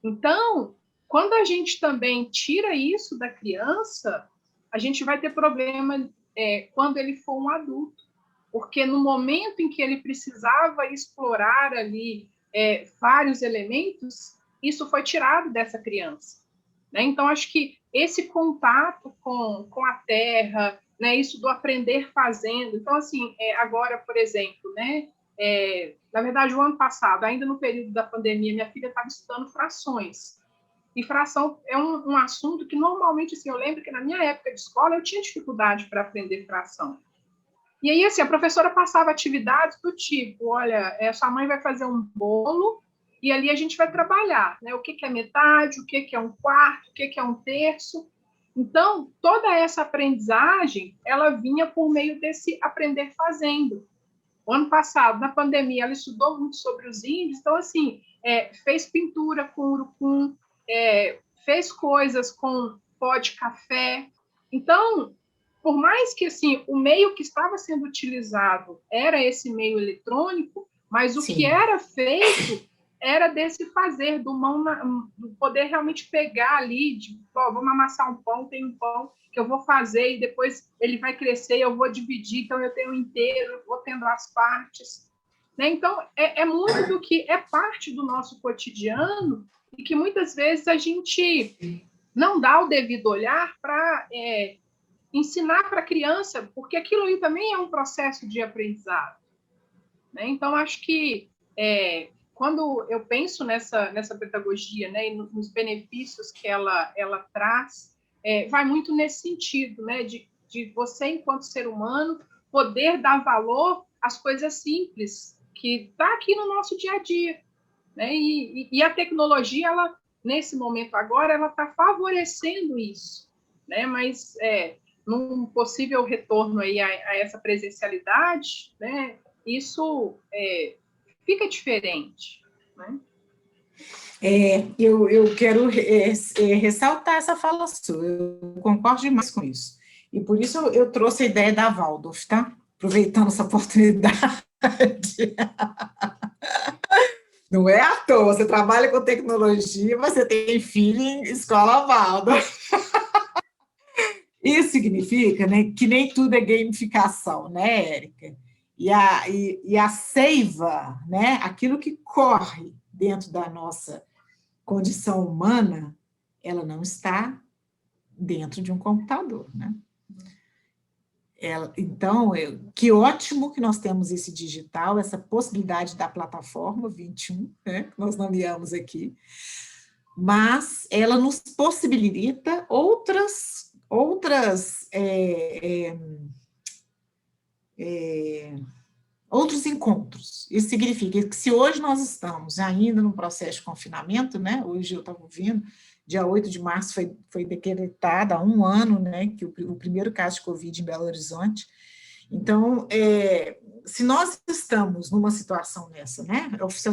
Então, quando a gente também tira isso da criança, a gente vai ter problema quando ele for um adulto. Porque no momento em que ele precisava explorar ali vários elementos, isso foi tirado dessa criança. Né? Então, acho que esse contato com a terra, né, isso do aprender fazendo. Então, assim, agora, por exemplo, né, na verdade, o ano passado, ainda no período da pandemia, minha filha estava estudando frações. E fração é um assunto que, normalmente, assim, eu lembro que na minha época de escola, eu tinha dificuldade para aprender fração. E aí, assim, a professora passava atividades do tipo, olha, sua mãe vai fazer um bolo e ali a gente vai trabalhar, né? O que é metade, o que é um quarto, o que é um terço. Então, toda essa aprendizagem, ela vinha por meio desse aprender fazendo. O ano passado, na pandemia, ela estudou muito sobre os índios, então, assim, fez pintura com urucum, fez coisas com pó de café. Então, por mais que assim, o meio que estava sendo utilizado era esse meio eletrônico, mas o que era feito era desse fazer, do poder realmente pegar ali, vamos amassar um pão, tem um pão que eu vou fazer e depois ele vai crescer e eu vou dividir, então eu tenho inteiro, eu vou tendo as partes. Né? Então, é muito do que é parte do nosso cotidiano e que muitas vezes a gente não dá o devido olhar para ensinar para a criança, porque aquilo ali também é um processo de aprendizado. Né? Então, acho que quando eu penso nessa pedagogia, né, e nos benefícios que ela traz, vai muito nesse sentido, né, de você, enquanto ser humano, poder dar valor às coisas simples que está aqui no nosso dia a dia. Né? E a tecnologia, ela, nesse momento agora, ela está favorecendo isso. Né? Mas num possível retorno aí a essa presencialidade, né, isso fica diferente. Né? Eu quero ressaltar essa fala sua, eu concordo demais com isso. E por isso eu trouxe a ideia da Waldorf, tá? Aproveitando essa oportunidade. Não é à toa, você trabalha com tecnologia, você tem filho em escola Waldorf. Isso significa, né, que nem tudo é gamificação, né, Érica? E a seiva, né, aquilo que corre dentro da nossa condição humana, ela não está dentro de um computador, né? Então, que ótimo que nós temos esse digital, essa possibilidade da plataforma 21, né, que nós nomeamos aqui, mas ela nos possibilita outros encontros. Isso significa que se hoje nós estamos ainda no processo de confinamento, né, hoje eu estava ouvindo, dia 8 de março foi decretado há um ano, né, que o primeiro caso de Covid em Belo Horizonte. Então, se nós estamos numa situação nessa, né,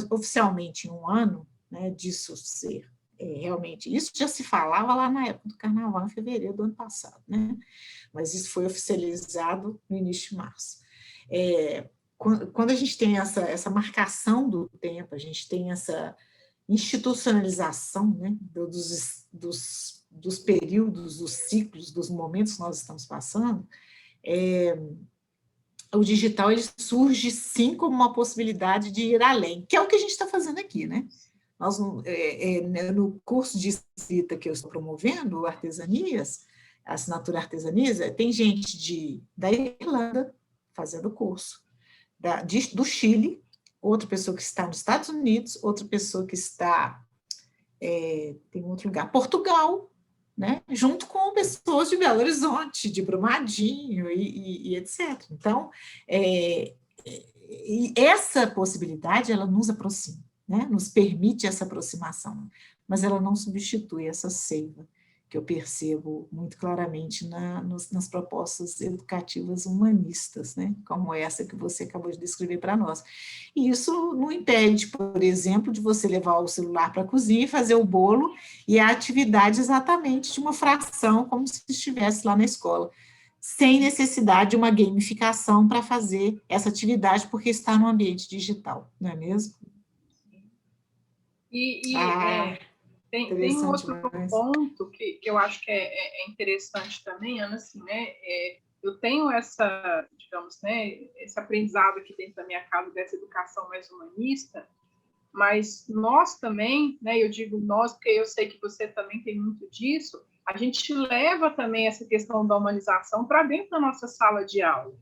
oficialmente em um ano, né, disso ser realmente, isso já se falava lá na época do Carnaval, em fevereiro do ano passado, né, mas isso foi oficializado no início de março. Quando a gente tem essa marcação do tempo, a gente tem essa institucionalização, né, dos períodos, dos ciclos, dos momentos que nós estamos passando, o digital ele surge sim como uma possibilidade de ir além, que é o que a gente está fazendo aqui, né? Nós, no curso de escrita que eu estou promovendo, Artesanias, a assinatura Artesanias, tem gente da Irlanda fazendo o curso, do Chile, outra pessoa que está nos Estados Unidos, outra pessoa que está, tem outro lugar, Portugal, né? Junto com pessoas de Belo Horizonte, de Brumadinho e etc. Então, essa possibilidade, ela nos aproxima, né? Nos permite essa aproximação, mas ela não substitui essa seiva que eu percebo muito claramente nas propostas educativas humanistas, né? Como essa que você acabou de descrever para nós. E isso não impede, por exemplo, de você levar o celular para a cozinha e fazer o bolo, e a atividade exatamente de uma fração, como se estivesse lá na escola, sem necessidade de uma gamificação para fazer essa atividade, porque está no ambiente digital, não é mesmo? Tem um outro ponto que eu acho que é interessante também, Ana, assim, né? Eu tenho digamos, né, esse aprendizado aqui dentro da minha casa, dessa educação mais humanista, mas nós também, né, eu digo nós, porque eu sei que você também tem muito disso, a gente leva também essa questão da humanização para dentro da nossa sala de aula,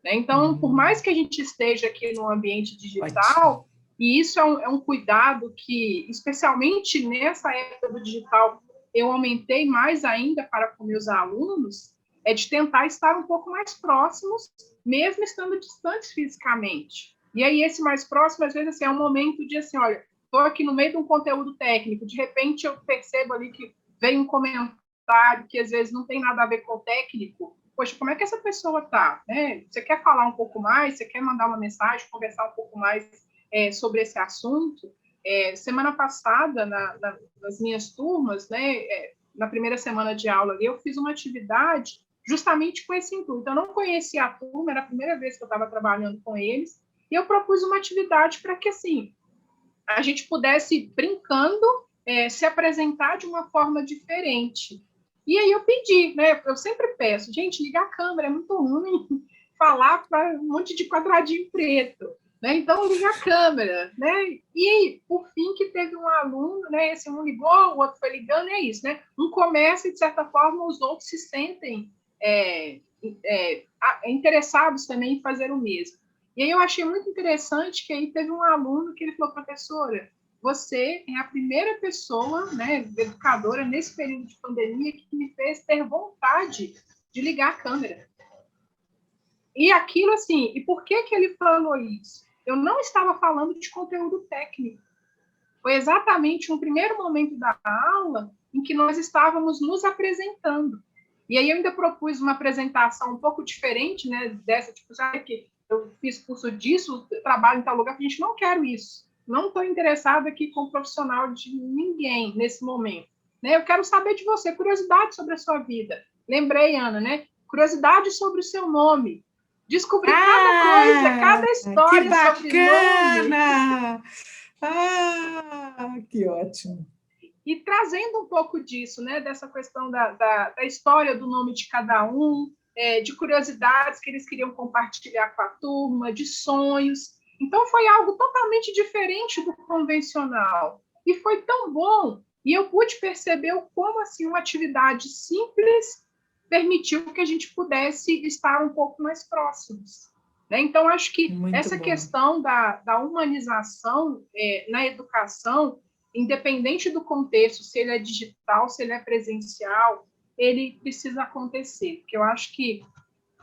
né? Então, por mais que a gente esteja aqui no ambiente digital, e isso é um cuidado que, especialmente nessa época do digital, eu aumentei mais ainda para com meus alunos, é de tentar estar um pouco mais próximos, mesmo estando distantes fisicamente. E aí, esse mais próximo, às vezes, assim, é um momento de, assim, olha, estou aqui no meio de um conteúdo técnico, de repente eu percebo ali que vem um comentário que, às vezes, não tem nada a ver com o técnico. Poxa, como é que essa pessoa está? Né? Você quer falar um pouco mais? Você quer mandar uma mensagem, conversar um pouco mais sobre esse assunto? Semana passada, nas minhas turmas, né, na primeira semana de aula, eu fiz uma atividade justamente com esse intuito. Eu não conhecia a turma, era a primeira vez que eu estava trabalhando com eles, e eu propus uma atividade para que, assim, a gente pudesse, brincando, se apresentar de uma forma diferente. E aí eu pedi, né? Eu sempre peço, gente, ligar a câmera, é muito ruim falar para um monte de quadradinho preto, né? Então, liga a câmera, né? E, por fim, que teve um aluno, né? Esse um ligou, o outro foi ligando, é isso, né? Um começa e, de certa forma, os outros se sentem interessados também em fazer o mesmo. E aí eu achei muito interessante que aí teve um aluno que ele falou, professora, você é a primeira pessoa, né, educadora, nesse período de pandemia, que me fez ter vontade de ligar a câmera. E aquilo, assim, e por que ele falou isso? Eu não estava falando de conteúdo técnico. Foi exatamente um primeiro momento da aula em que nós estávamos nos apresentando. E aí eu ainda propus uma apresentação um pouco diferente, né, dessa, tipo, sabe que eu fiz curso disso, trabalho em tal lugar, que a gente não quer isso. Não estou interessada aqui como profissional de ninguém nesse momento. Né? Eu quero saber de você, curiosidade sobre a sua vida. Lembrei, Ana, né? Curiosidade sobre o seu nome. Descobrir cada coisa, cada história sobre o nome. Que ótimo. E trazendo um pouco disso, né? Dessa questão da história do nome de cada um, de curiosidades que eles queriam compartilhar com a turma, de sonhos. Então, foi algo totalmente diferente do convencional. E foi tão bom, e eu pude perceber como assim uma atividade simples permitiu que a gente pudesse estar um pouco mais próximos. Né? Então, acho que Muito essa bom. questão da humanização na educação, independente do contexto, se ele é digital, se ele é presencial, ele precisa acontecer, porque eu acho que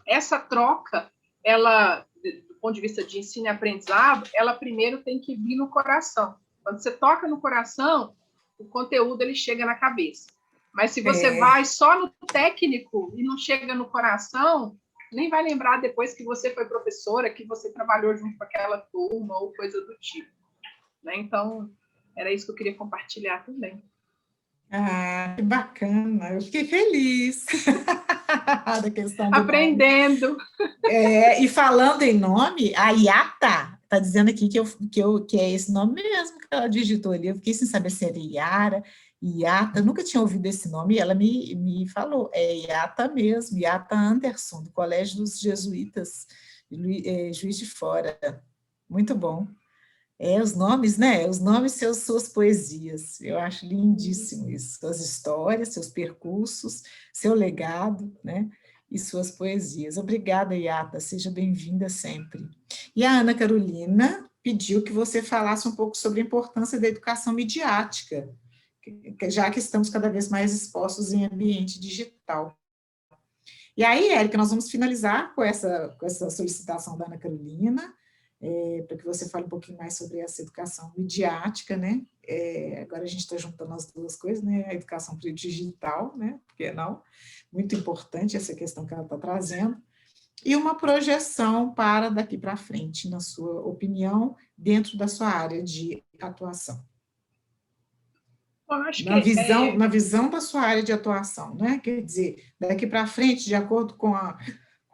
essa troca, ela, do ponto de vista de ensino e aprendizado, ela primeiro tem que vir no coração. Quando você toca no coração, o conteúdo ele chega na cabeça. Mas se você vai só no técnico e não chega no coração, nem vai lembrar depois que você foi professora, que você trabalhou junto com aquela turma ou coisa do tipo. Né? Então, era isso que eu queria compartilhar também. Ah, que bacana, eu fiquei feliz da questão do aprendendo. Nome. E falando em nome, a Iata está dizendo aqui que é esse nome mesmo que ela digitou ali, eu fiquei sem saber se era Iara, Iata, eu nunca tinha ouvido esse nome, e ela me falou, é Iata mesmo, Iata Anderson, do Colégio dos Jesuítas, Juiz de Fora, muito bom. Os nomes, né? Os nomes são suas poesias. Eu acho lindíssimo isso. Suas histórias, seus percursos, seu legado, né? E suas poesias. Obrigada, Iata. Seja bem-vinda sempre. E a Ana Carolina pediu que você falasse um pouco sobre a importância da educação midiática, já que estamos cada vez mais expostos em ambiente digital. E aí, Érica, nós vamos finalizar com essa solicitação da Ana Carolina, para que você fale um pouquinho mais sobre essa educação midiática, né? Agora a gente está juntando as duas coisas, né? A educação digital, né? Por que não? Muito importante essa questão que ela está trazendo. E uma projeção para daqui para frente, na sua opinião, dentro da sua área de atuação. Na visão da sua área de atuação, né? Quer dizer, daqui para frente, de acordo com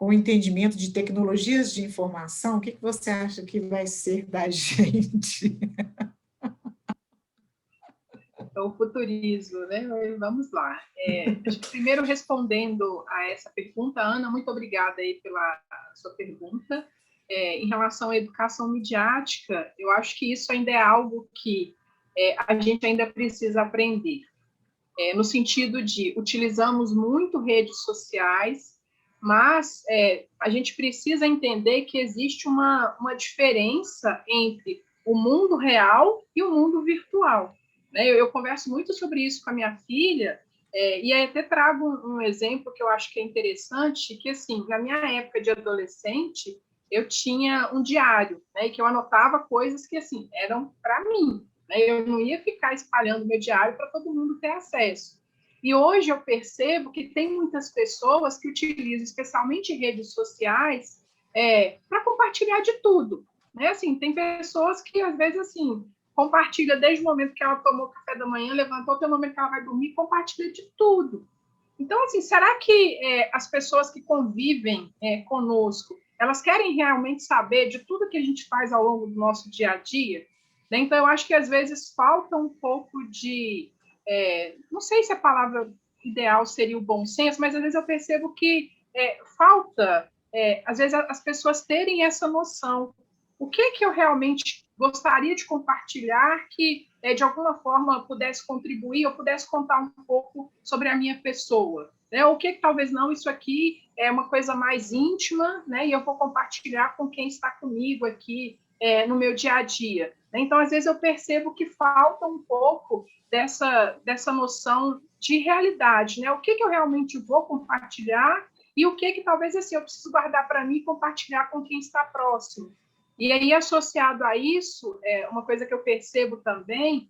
o entendimento de tecnologias de informação, o que você acha que vai ser da gente? O futurismo, né? Vamos lá. Primeiro, respondendo a essa pergunta, Ana, muito obrigada aí pela sua pergunta. Em relação à educação midiática, eu acho que isso ainda é algo que a gente ainda precisa aprender. No sentido de utilizamos muito redes sociais, mas a gente precisa entender que existe uma diferença entre o mundo real e o mundo virtual. Né? Eu converso muito sobre isso com a minha filha, e aí até trago um exemplo que eu acho que é interessante, que assim, na minha época de adolescente, eu tinha um diário, né, que eu anotava coisas que assim eram para mim. Eu não ia ficar espalhando meu diário para todo mundo ter acesso. E hoje eu percebo que tem muitas pessoas que utilizam, especialmente redes sociais, para compartilhar de tudo. Né? Assim, tem pessoas que, às vezes, assim, compartilha desde o momento que ela tomou café da manhã, levantou, até o momento que ela vai dormir, compartilha de tudo. Então, assim, será que as pessoas que convivem conosco, elas querem realmente saber de tudo que a gente faz ao longo do nosso dia a dia? Né? Então, eu acho que, às vezes, falta um pouco de... não sei se a palavra ideal seria o bom senso, mas, às vezes, eu percebo que falta, às vezes, as pessoas terem essa noção. O que eu realmente gostaria de compartilhar que, de alguma forma, pudesse contribuir ou pudesse contar um pouco sobre a minha pessoa? Né? O que talvez não, isso aqui é uma coisa mais íntima, né? E eu vou compartilhar com quem está comigo aqui no meu dia a dia. Então, às vezes, eu percebo que falta um pouco dessa noção de realidade, né? O que eu realmente vou compartilhar e o que talvez assim, eu preciso guardar para mim e compartilhar com quem está próximo. E aí, associado a isso, uma coisa que eu percebo também,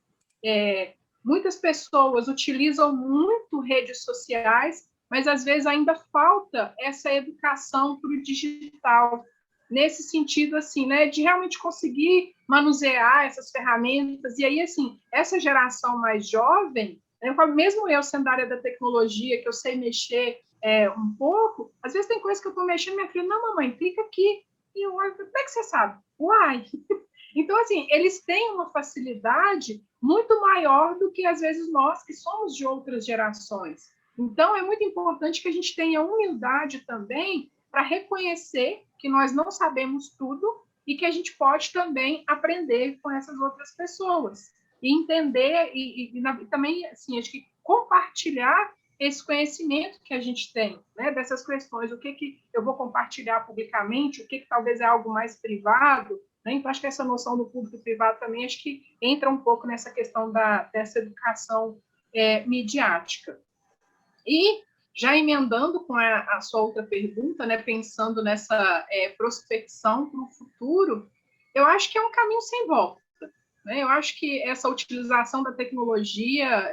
muitas pessoas utilizam muito redes sociais, mas às vezes ainda falta essa educação para o digital, nesse sentido, assim, né, de realmente conseguir manusear essas ferramentas. E aí, assim, essa geração mais jovem, mesmo eu sendo da área da tecnologia, que eu sei mexer um pouco, às vezes tem coisas que eu estou mexendo, minha filha, não, mamãe, clica aqui. E eu olho, como é que você sabe? Uai! Então, assim, eles têm uma facilidade muito maior do que, às vezes, nós que somos de outras gerações. Então, é muito importante que a gente tenha humildade também para reconhecer que nós não sabemos tudo e que a gente pode também aprender com essas outras pessoas. e entender, e também, assim, acho que compartilhar esse conhecimento que a gente tem, né, dessas questões, o que eu vou compartilhar publicamente, o que talvez é algo mais privado, né? Então, acho que essa noção do público e privado também, acho que entra um pouco nessa questão dessa educação midiática. E, já emendando com a sua outra pergunta, né, pensando nessa prospecção para o futuro, eu acho que é um caminho sem volta, né? Eu acho que essa utilização da tecnologia,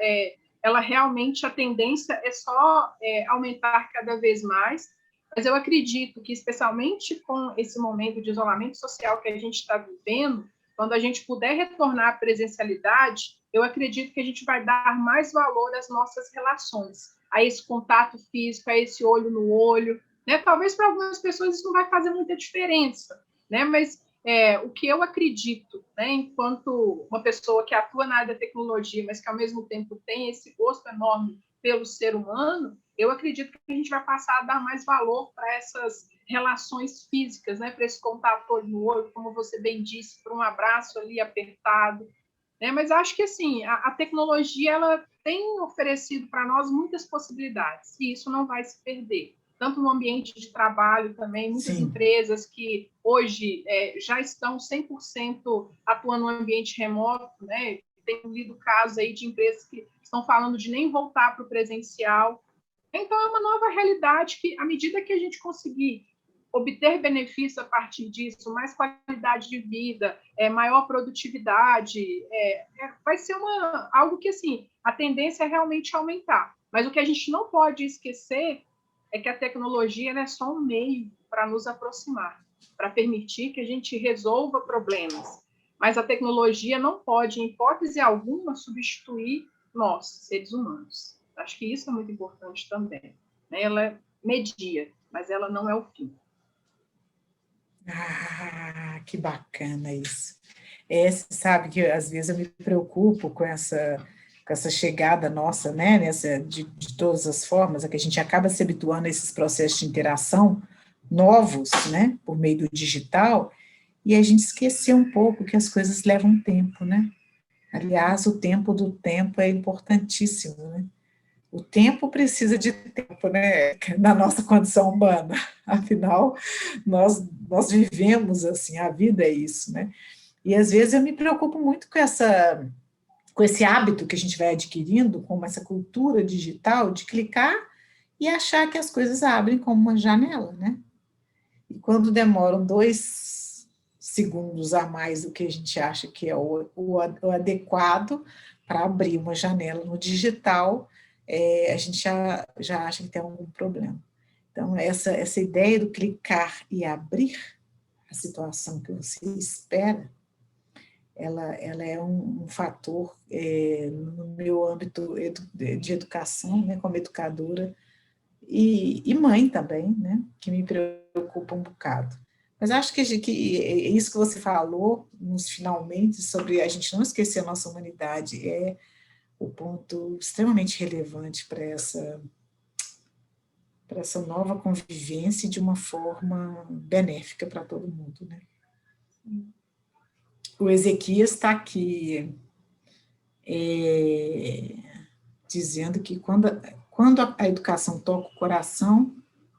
ela realmente, a tendência é só aumentar cada vez mais, mas eu acredito que, especialmente com esse momento de isolamento social que a gente está vivendo, quando a gente puder retornar à presencialidade, eu acredito que a gente vai dar mais valor às nossas relações, a esse contato físico, a esse olho no olho, né? Talvez para algumas pessoas isso não vai fazer muita diferença, né? Mas o que eu acredito, né, enquanto uma pessoa que atua na área da tecnologia, mas que ao mesmo tempo tem esse gosto enorme pelo ser humano, eu acredito que a gente vai passar a dar mais valor para essas relações físicas, né, para esse contato olho no olho, como você bem disse, para um abraço ali apertado, né? Mas acho que assim, a tecnologia ela tem oferecido para nós muitas possibilidades, e isso não vai se perder. Tanto no ambiente de trabalho também, muitas Sim. empresas que hoje já estão 100% atuando no ambiente remoto, né? Tem lido casos aí de empresas que estão falando de nem voltar para o presencial. Então, é uma nova realidade que, à medida que a gente conseguir obter benefícios a partir disso, mais qualidade de vida, maior produtividade, vai ser algo que, assim, a tendência é realmente aumentar. Mas o que a gente não pode esquecer é que a tecnologia é só um meio para nos aproximar, para permitir que a gente resolva problemas. Mas a tecnologia não pode, em hipótese alguma, substituir nós, seres humanos. Acho que isso é muito importante também, né? Ela media, mas ela não é o fim. Ah, que bacana isso. Você sabe que às vezes eu me preocupo com essa chegada nossa, né, de todas as formas, que a gente acaba se habituando a esses processos de interação novos, né, por meio do digital, e a gente esqueceu um pouco que as coisas levam tempo, né? Aliás, o tempo do tempo é importantíssimo, né? O tempo precisa de tempo, né, na nossa condição humana. Afinal, nós vivemos assim, a vida é isso, né? E às vezes eu me preocupo muito com esse hábito que a gente vai adquirindo, com essa cultura digital de clicar e achar que as coisas abrem como uma janela, né? E quando demoram 2 segundos a mais do que a gente acha que é o adequado para abrir uma janela no digital, a gente já acha que tem algum problema. Então, essa ideia do clicar e abrir a situação que você espera, ela é um fator no meu âmbito de educação, né, como educadora, e mãe também, né, que me preocupa um bocado. Mas acho que isso que você falou, nos finalmente, sobre a gente não esquecer a nossa humanidade, é o ponto extremamente relevante para essa nova convivência de uma forma benéfica para todo mundo, né? O Ezequias está aqui dizendo que quando a educação toca o coração,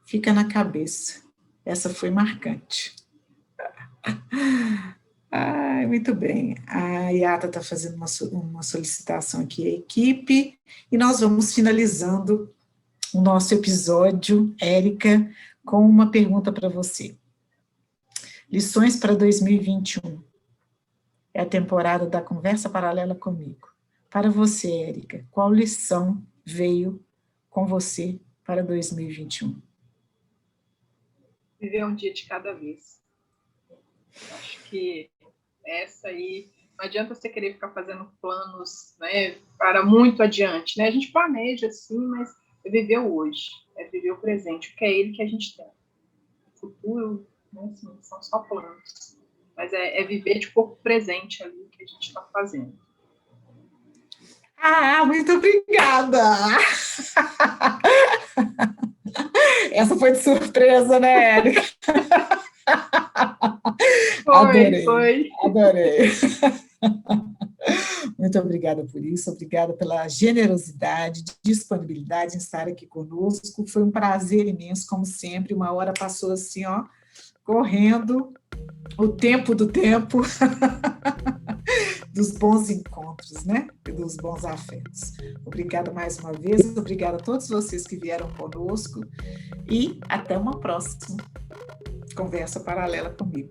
fica na cabeça. Essa foi marcante. Muito bem. A Yata está fazendo uma solicitação aqui à equipe, e nós vamos finalizando o nosso episódio, Érica, com uma pergunta para você. Lições para 2021. É a temporada da Conversa Paralela comigo. Para você, Érica, qual lição veio com você para 2021? Viver um dia de cada vez. Acho que essa aí, não adianta você querer ficar fazendo planos, né, para muito adiante, né? A gente planeja, sim, mas é viver o hoje, é viver o presente, porque é ele que a gente tem. O futuro, né, assim, são só planos, mas é viver de corpo presente ali que a gente está fazendo. Muito obrigada! Essa foi de surpresa, né, Érica? Adorei. Foi. Adorei. Muito obrigada por isso, obrigada pela generosidade, disponibilidade em estar aqui conosco. Foi um prazer imenso, como sempre. Uma hora passou assim, ó, correndo, o tempo do tempo dos bons encontros, né? E dos bons afetos. Obrigada mais uma vez, obrigada a todos vocês que vieram conosco e até uma próxima conversa paralela comigo.